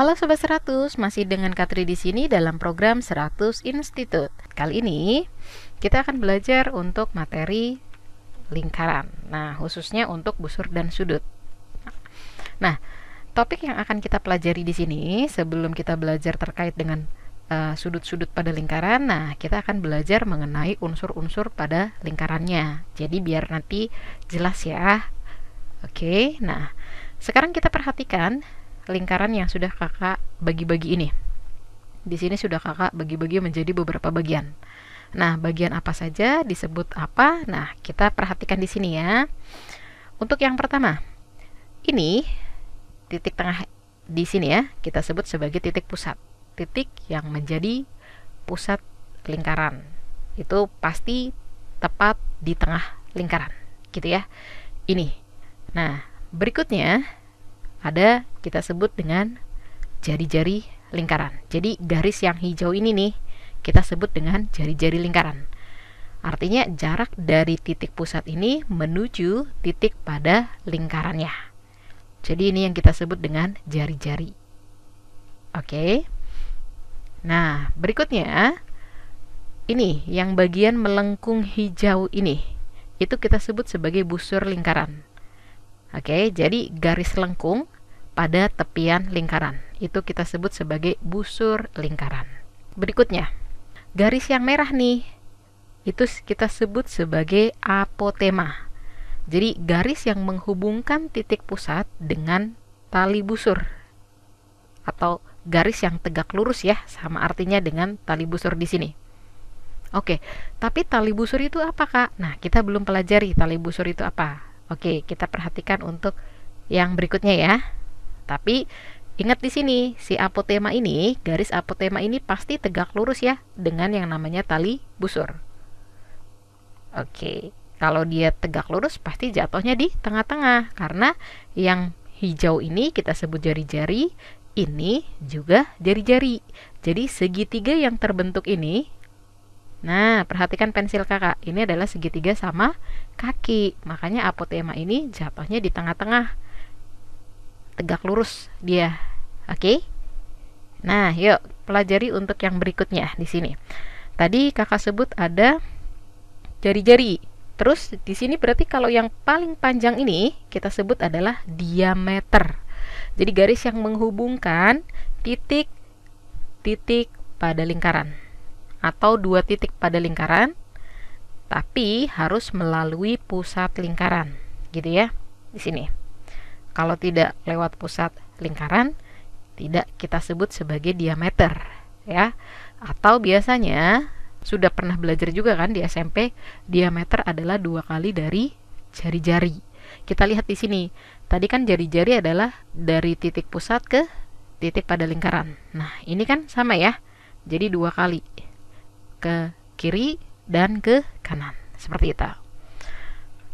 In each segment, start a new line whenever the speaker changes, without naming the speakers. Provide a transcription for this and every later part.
Halo Sobat 100, masih dengan Katri di sini dalam program 100 Institute. Kali ini kita akan belajar untuk materi lingkaran. Nah, khususnya untuk busur dan sudut. Nah, topik yang akan kita pelajari di sini sebelum kita belajar terkait dengan sudut-sudut pada lingkaran, nah kita akan belajar mengenai unsur-unsur pada lingkarannya. Jadi biar nanti jelas ya. Oke, nah sekarang kita perhatikan lingkaran yang sudah kakak bagi-bagi ini. Di sini sudah kakak bagi-bagi menjadi beberapa bagian. Nah, bagian apa saja, disebut apa? Nah, kita perhatikan di sini ya. Untuk yang pertama, ini titik tengah di sini ya, kita sebut sebagai titik pusat. Titik yang menjadi pusat lingkaran. Itu pasti tepat di tengah lingkaran, gitu ya. Ini. Nah, berikutnya ada kita sebut dengan jari-jari lingkaran. Jadi garis yang hijau ini nih kita sebut dengan jari-jari lingkaran. Artinya jarak dari titik pusat ini menuju titik pada lingkarannya. Jadi ini yang kita sebut dengan jari-jari. Oke. Nah, berikutnya ini yang bagian melengkung hijau ini. Itu kita sebut sebagai busur lingkaran. Oke, jadi garis lengkung pada tepian lingkaran. Itu kita sebut sebagai busur lingkaran. Berikutnya, garis yang merah nih. Itu kita sebut sebagai apotema. Jadi garis yang menghubungkan titik pusat dengan tali busur. Atau garis yang tegak lurus ya, sama artinya dengan tali busur di sini. Oke, tapi tali busur itu apa, Kak? Nah, kita belum pelajari tali busur itu apa. Oke, kita perhatikan untuk yang berikutnya ya. Tapi ingat di sini, si apotema ini, garis apotema ini pasti tegak lurus ya dengan yang namanya tali busur. Oke, kalau dia tegak lurus pasti jatuhnya di tengah-tengah karena yang hijau ini kita sebut jari-jari, ini juga jari-jari. Jadi segitiga yang terbentuk ini, nah perhatikan pensil kakak, ini adalah segitiga sama kaki. Makanya apotema ini jatuhnya di tengah-tengah, tegak lurus dia. Oke. Nah, yuk pelajari untuk yang berikutnya di sini. Tadi kakak sebut ada jari-jari. Terus di sini berarti kalau yang paling panjang ini kita sebut adalah diameter. Jadi garis yang menghubungkan titik-titik pada lingkaran atau dua titik pada lingkaran, tapi harus melalui pusat lingkaran, gitu ya. Di sini. Kalau tidak lewat pusat lingkaran, tidak kita sebut sebagai diameter, ya. Atau biasanya sudah pernah belajar juga kan di SMP, diameter adalah 2 kali dari jari-jari. Kita lihat di sini. Tadi kan jari-jari adalah dari titik pusat ke titik pada lingkaran. Nah, ini kan sama ya. Jadi 2 kali. Ke kiri dan ke kanan. Seperti itu.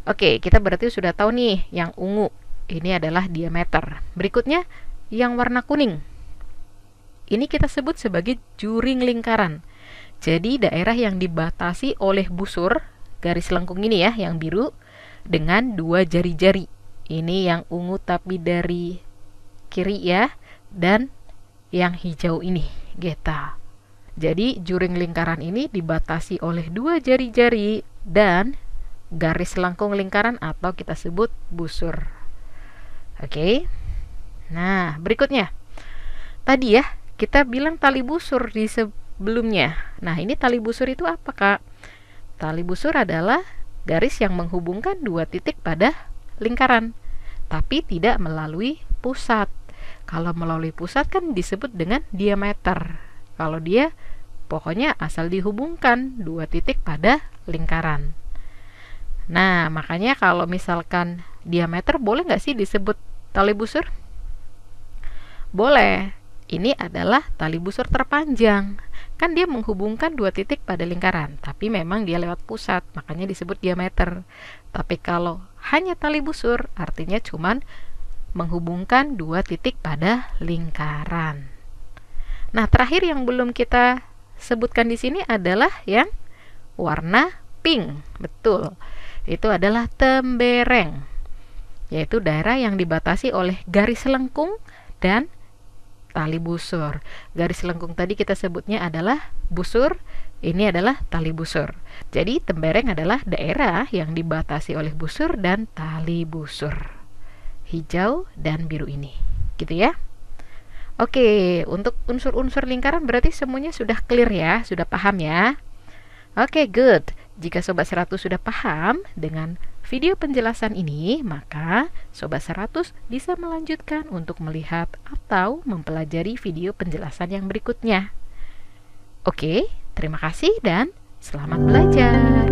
Oke, kita berarti sudah tahu nih yang ungu. Ini adalah diameter. Berikutnya yang warna kuning. Ini kita sebut sebagai juring lingkaran. Jadi daerah yang dibatasi oleh busur, garis lengkung ini ya, yang biru, dengan 2 jari-jari. Ini yang ungu tapi dari kiri ya, dan yang hijau ini, gitu. Jadi juring lingkaran ini dibatasi oleh 2 jari-jari dan garis lengkung lingkaran atau kita sebut busur. Oke. Nah, berikutnya. Tadi ya, kita bilang tali busur di sebelumnya. Nah, ini tali busur itu apa, Kak? Tali busur adalah garis yang menghubungkan 2 titik pada lingkaran, tapi tidak melalui pusat. Kalau melalui pusat kan disebut dengan diameter. Kalau dia pokoknya asal dihubungkan 2 titik pada lingkaran. Nah, makanya kalau misalkan diameter boleh nggak sih disebut tali busur? Boleh. Ini adalah tali busur terpanjang. Kan dia menghubungkan 2 titik pada lingkaran, tapi memang dia lewat pusat, makanya disebut diameter. Tapi kalau hanya tali busur, artinya cuman menghubungkan 2 titik pada lingkaran. Nah, terakhir yang belum kita sebutkan di sini adalah yang warna pink. Betul. Itu adalah tembereng. Yaitu daerah yang dibatasi oleh garis lengkung dan tali busur. Garis lengkung tadi kita sebutnya adalah busur, ini adalah tali busur. Jadi tembereng adalah daerah yang dibatasi oleh busur dan tali busur. Hijau dan biru ini, gitu ya. Oke, untuk unsur-unsur lingkaran berarti semuanya sudah clear ya, sudah paham ya. Oke, good. Jika Sobat 100 sudah paham dengan video penjelasan ini, maka Sobat 100 bisa melanjutkan untuk melihat atau mempelajari video penjelasan yang berikutnya. Oke, terima kasih dan selamat belajar.